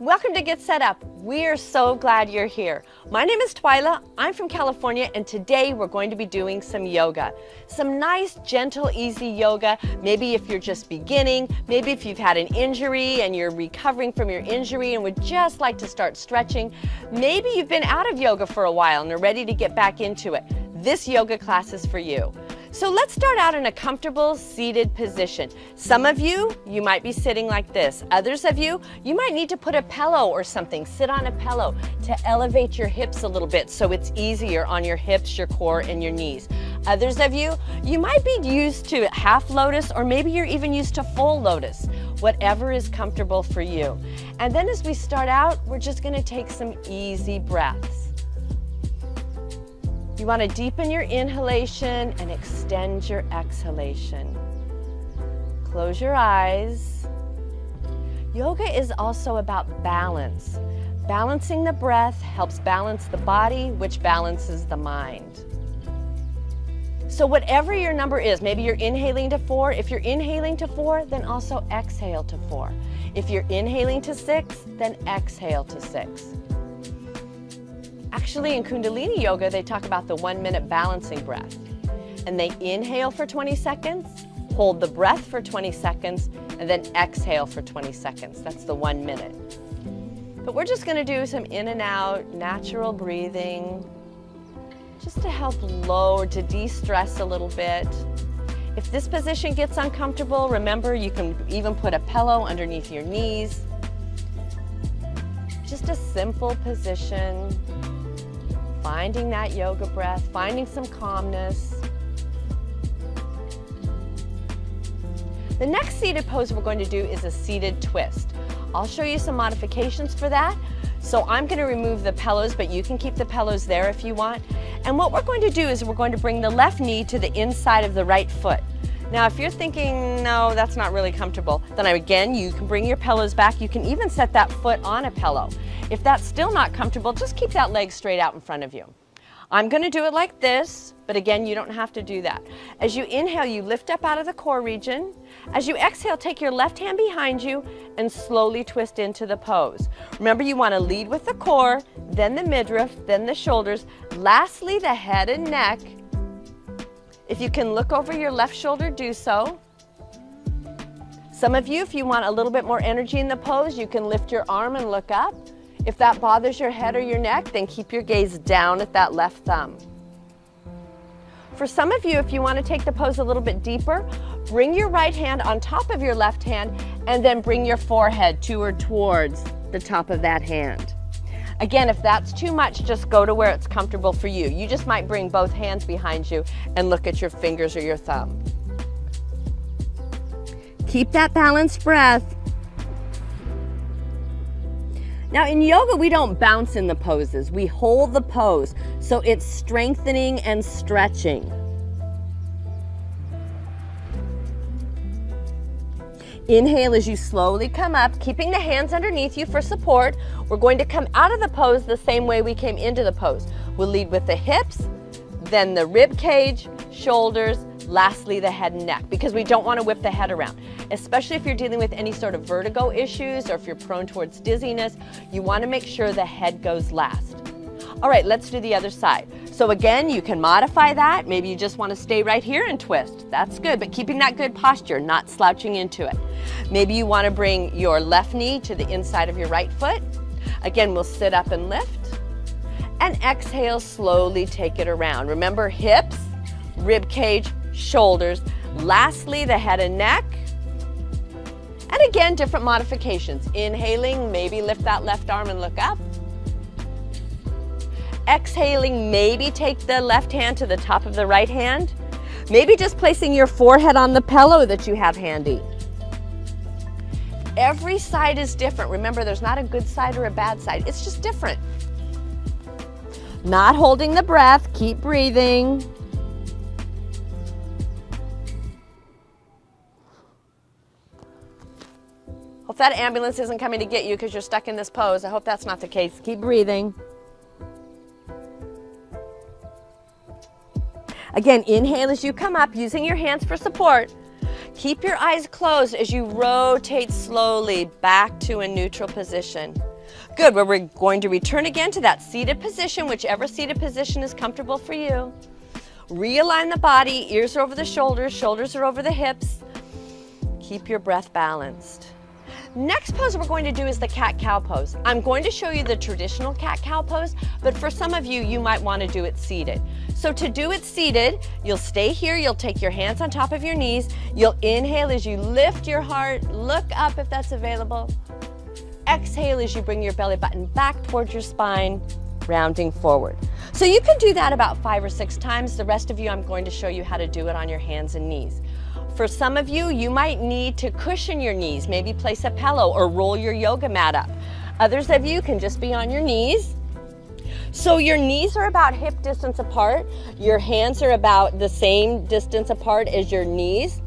Welcome to Get Set Up. We are so glad you're here. My name is Twyla. I'm from California, and today we're going to be doing some yoga. Some nice, gentle, easy yoga. Maybe if you're just beginning, maybe if you've had an injury and you're recovering from your injury and would just like to start stretching. Maybe you've been out of yoga for a while and are ready to get back into it. This yoga class is for you. So let's start out in a comfortable seated position. Some of you might be sitting like this. Others of you might need to put a pillow or something. Sit on a pillow to elevate your hips a little bit so it's easier on your hips, your core, and your knees. Others of you might be used to half lotus, or maybe you're even used to full lotus. Whatever is comfortable for you. And then as we start out, we're just going to take some easy breaths. You want to deepen your inhalation and extend your exhalation. Close your eyes. Yoga is also about balance. Balancing the breath helps balance the body, which balances the mind. So whatever your number is, maybe you're inhaling to 4. If you're inhaling to 4, then also exhale to 4. If you're inhaling to 6, then exhale to 6. Actually, in Kundalini Yoga, they talk about the 1-minute balancing breath. And they inhale for 20 seconds, hold the breath for 20 seconds, and then exhale for 20 seconds. That's the 1 minute. But we're just going to do some in and out, natural breathing, just to help lower, to de-stress a little bit. If this position gets uncomfortable, remember you can even put a pillow underneath your knees. Just a simple position. Finding that yoga breath, finding some calmness. The next seated pose we're going to do is a seated twist. I'll show you some modifications for that. So I'm going to remove the pillows, but you can keep the pillows there if you want. And what we're going to do is we're going to bring the left knee to the inside of the right foot. Now, if you're thinking, no, that's not really comfortable, then again, you can bring your pillows back. You can even set that foot on a pillow. If that's still not comfortable, just keep that leg straight out in front of you. I'm going to do it like this, but again, you don't have to do that. As you inhale, you lift up out of the core region. As you exhale, take your left hand behind you and slowly twist into the pose. Remember, you want to lead with the core, then the midriff, then the shoulders, lastly the head and neck. If you can look over your left shoulder, do so. Some of you, if you want a little bit more energy in the pose, you can lift your arm and look up. If that bothers your head or your neck, then keep your gaze down at that left thumb. For some of you, if you want to take the pose a little bit deeper, bring your right hand on top of your left hand and then bring your forehead to or towards the top of that hand. Again, if that's too much, just go to where it's comfortable for you. You just might bring both hands behind you and look at your fingers or your thumb. Keep that balanced breath. Now in yoga, we don't bounce in the poses. We hold the pose, so it's strengthening and stretching. Inhale as you slowly come up, keeping the hands underneath you for support. We're going to come out of the pose the same way we came into the pose. We'll lead with the hips, then the rib cage, shoulders, lastly the head and neck, because we don't want to whip the head around. Especially if you're dealing with any sort of vertigo issues or if you're prone towards dizziness, you want to make sure the head goes last. All right, let's do the other side. So again, you can modify that. Maybe you just want to stay right here and twist. That's good, but keeping that good posture, not slouching into it. Maybe you want to bring your left knee to the inside of your right foot. Again, we'll sit up and lift. And exhale, slowly take it around. Remember, hips, rib cage, shoulders. Lastly, the head and neck. And again, different modifications. Inhaling, maybe lift that left arm and look up. Exhaling, maybe take the left hand to the top of the right hand. Maybe just placing your forehead on the pillow that you have handy. Every side is different. Remember, there's not a good side or a bad side. It's just different. Not holding the breath. Keep breathing. Hope that ambulance isn't coming to get you because you're stuck in this pose. I hope that's not the case. Keep breathing. Again, inhale as you come up, using your hands for support. Keep your eyes closed as you rotate slowly back to a neutral position. Good, well, we're going to return again to that seated position, whichever seated position is comfortable for you. Realign the body, ears are over the shoulders, shoulders are over the hips. Keep your breath balanced. Next pose we're going to do is the cat-cow pose. I'm going to show you the traditional cat-cow pose, but for some of you, you might want to do it seated. So to do it seated, you'll stay here, you'll take your hands on top of your knees, you'll inhale as you lift your heart, look up if that's available. Exhale as you bring your belly button back towards your spine, rounding forward. So you can do that about 5 or 6 times. The rest of you, I'm going to show you how to do it on your hands and knees. For some of you, you might need to cushion your knees, maybe place a pillow or roll your yoga mat up. Others of you can just be on your knees. So your knees are about hip distance apart. Your hands are about the same distance apart as your knees.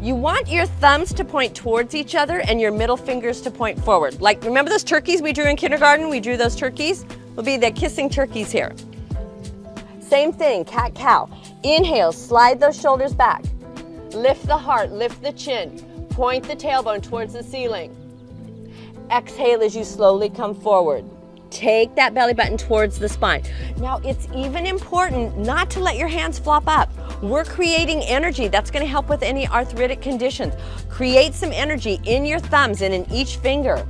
You want your thumbs to point towards each other and your middle fingers to point forward. Like, remember those turkeys we drew in kindergarten? We drew those turkeys. We'll be the kissing turkeys here. Same thing, cat-cow. Inhale, slide those shoulders back. Lift the heart, lift the chin, point the tailbone towards the ceiling. Exhale as you slowly come forward. Take that belly button towards the spine. Now it's even important not to let your hands flop up. We're creating energy. That's going to help with any arthritic conditions. Create some energy in your thumbs and in each finger.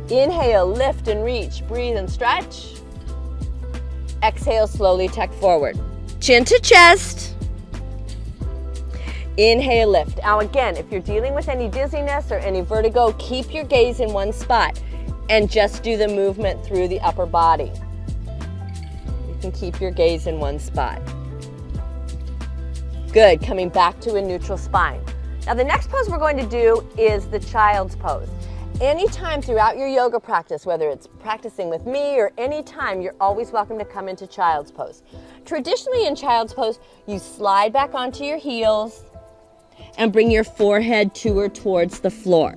Inhale, lift and reach, breathe and stretch. Exhale, slowly tuck forward. Chin to chest. Inhale, lift. Now again, if you're dealing with any dizziness or any vertigo, keep your gaze in one spot and just do the movement through the upper body. You can keep your gaze in one spot. Good, coming back to a neutral spine. Now the next pose we're going to do is the child's pose. Anytime throughout your yoga practice, whether it's practicing with me or anytime, you're always welcome to come into child's pose. Traditionally in child's pose, you slide back onto your heels and bring your forehead to or towards the floor.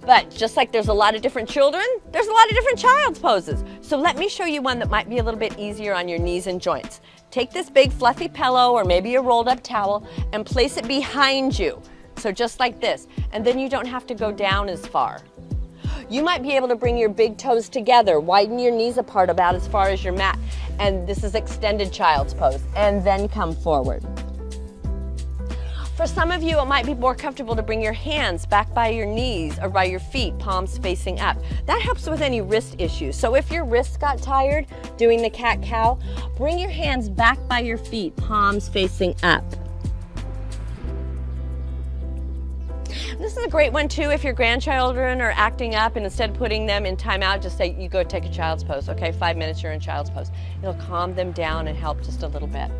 But just like there's a lot of different children, there's a lot of different child's poses. So let me show you one that might be a little bit easier on your knees and joints. Take this big fluffy pillow or maybe a rolled up towel and place it behind you. So just like this, and then you don't have to go down as far. You might be able to bring your big toes together, widen your knees apart about as far as your mat, and this is extended child's pose, and then come forward. For some of you, it might be more comfortable to bring your hands back by your knees or by your feet, palms facing up. That helps with any wrist issues. So if your wrists got tired doing the cat-cow, bring your hands back by your feet, palms facing up. This is a great one too if your grandchildren are acting up, and instead of putting them in timeout, just say, you go take a child's pose. Okay, 5 minutes you're in child's pose. It'll calm them down and help just a little bit.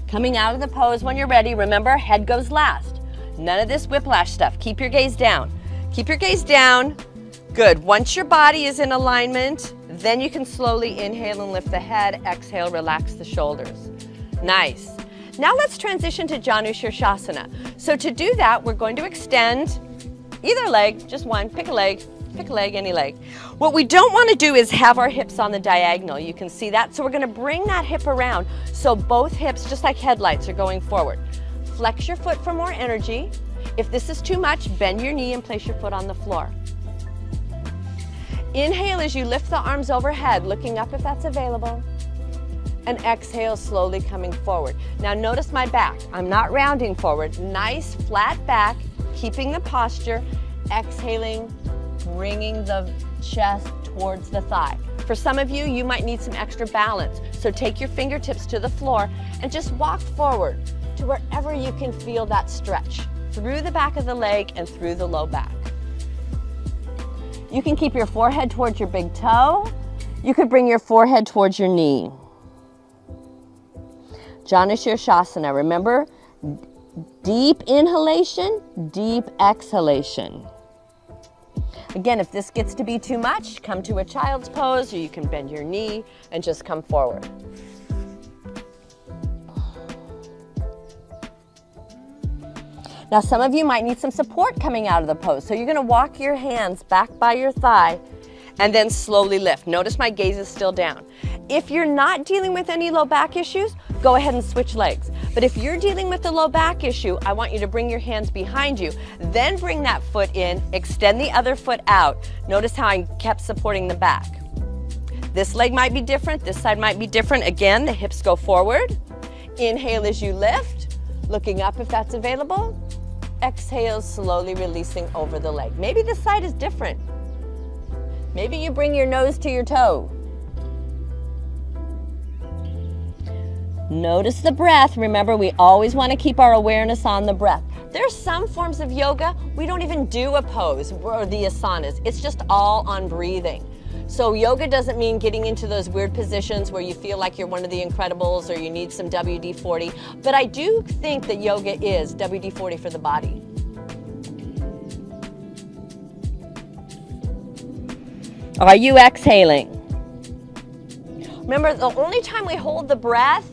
Coming out of the pose when you're ready, remember, head goes last. None of this whiplash stuff. Keep your gaze down. Keep your gaze down. Good. Once your body is in alignment, then you can slowly inhale and lift the head. Exhale, relax the shoulders. Nice. Now let's transition to Janu Shirshasana. So to do that, we're going to extend either leg, just one, pick a leg, any leg. What we don't want to do is have our hips on the diagonal. You can see that. So we're going to bring that hip around so both hips, just like headlights, are going forward. Flex your foot for more energy. If this is too much, bend your knee and place your foot on the floor. Inhale as you lift the arms overhead, looking up if that's available. And exhale, slowly coming forward. Now notice my back. I'm not rounding forward. Nice flat back, keeping the posture. Exhaling, bringing the chest towards the thigh. For some of you, you might need some extra balance. So take your fingertips to the floor and just walk forward to wherever you can feel that stretch, through the back of the leg and through the low back. You can keep your forehead towards your big toe. You could bring your forehead towards your knee. Janu Shirshasana. Remember, deep inhalation, deep exhalation. Again, if this gets to be too much, come to a child's pose, or you can bend your knee and just come forward. Now, some of you might need some support coming out of the pose. So you're going to walk your hands back by your thigh and then slowly lift. Notice my gaze is still down. If you're not dealing with any low back issues, go ahead and switch legs. But if you're dealing with a low back issue, I want you to bring your hands behind you, then bring that foot in, extend the other foot out. Notice how I kept supporting the back. This leg might be different, this side might be different. Again, the hips go forward. Inhale as you lift, looking up if that's available. Exhale, slowly releasing over the leg. Maybe this side is different. Maybe you bring your nose to your toe. Notice the breath. Remember, we always want to keep our awareness on the breath. There's some forms of yoga, we don't even do a pose or the asanas. It's just all on breathing. So yoga doesn't mean getting into those weird positions where you feel like you're one of the Incredibles or you need some WD-40. But I do think that yoga is WD-40 for the body. Are you exhaling? Remember, the only time we hold the breath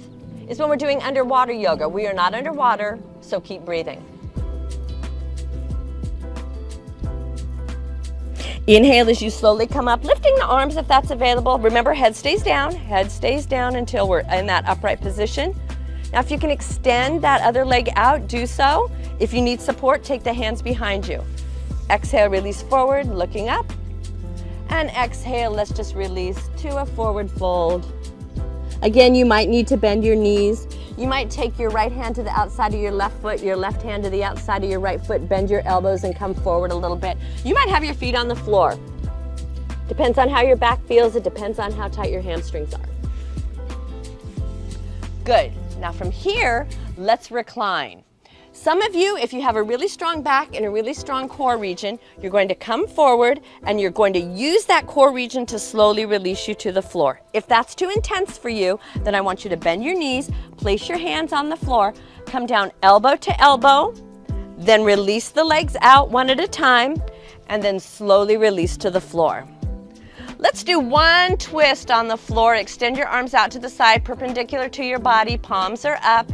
is when we're doing underwater yoga. We are not underwater, so keep breathing. Inhale as you slowly come up, lifting the arms if that's available. Remember, head stays down until we're in that upright position. Now, if you can extend that other leg out, do so. If you need support, take the hands behind you. Exhale, release forward, looking up. And exhale, let's just release to a forward fold. Again, you might need to bend your knees. You might take your right hand to the outside of your left foot, your left hand to the outside of your right foot, bend your elbows and come forward a little bit. You might have your feet on the floor. Depends on how your back feels. It depends on how tight your hamstrings are. Good. Now from here, let's recline. Some of you, if you have a really strong back and a really strong core region, you're going to come forward and you're going to use that core region to slowly release you to the floor. If that's too intense for you, then I want you to bend your knees, place your hands on the floor, come down elbow to elbow, then release the legs out one at a time, and then slowly release to the floor. Let's do one twist on the floor. Extend your arms out to the side, perpendicular to your body, palms are up.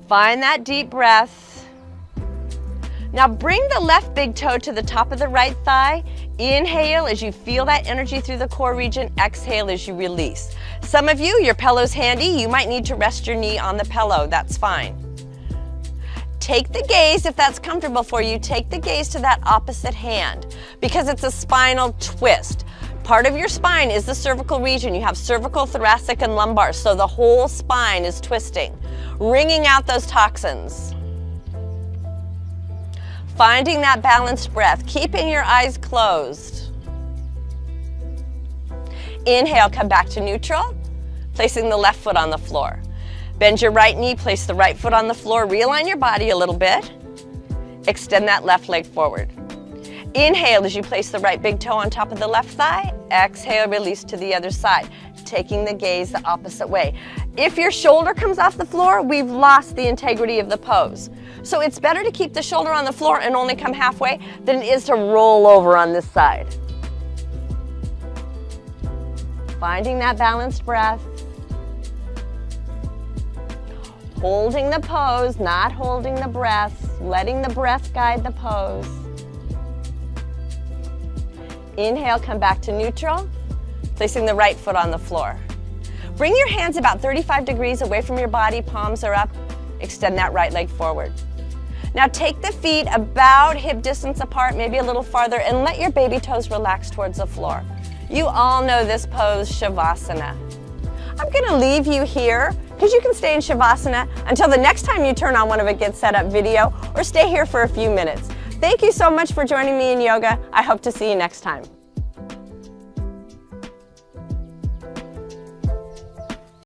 Find that deep breath. Now bring the left big toe to the top of the right thigh. Inhale as you feel that energy through the core region. Exhale as you release. Some of you, your pillow's handy. You might need to rest your knee on the pillow. That's fine. Take the gaze, if that's comfortable for you, take the gaze to that opposite hand because it's a spinal twist. Part of your spine is the cervical region. You have cervical, thoracic, and lumbar, so the whole spine is twisting, wringing out those toxins. Finding that balanced breath, keeping your eyes closed. Inhale, come back to neutral, placing the left foot on the floor. Bend your right knee, place the right foot on the floor, realign your body a little bit. Extend that left leg forward. Inhale as you place the right big toe on top of the left thigh. Exhale, release to the other side, taking the gaze the opposite way. If your shoulder comes off the floor, we've lost the integrity of the pose. So it's better to keep the shoulder on the floor and only come halfway than it is to roll over on this side. Finding that balanced breath. Holding the pose, not holding the breath, letting the breath guide the pose. Inhale, come back to neutral, placing the right foot on the floor. Bring your hands about 35 degrees away from your body, palms are up. Extend that right leg forward. Now take the feet about hip distance apart, maybe a little farther, and let your baby toes relax towards the floor. You all know this pose, Shavasana. I'm gonna leave you here because you can stay in Shavasana until the next time you turn on one of a Get Set Up video or stay here for a few minutes. Thank you so much for joining me in yoga. I hope to see you next time.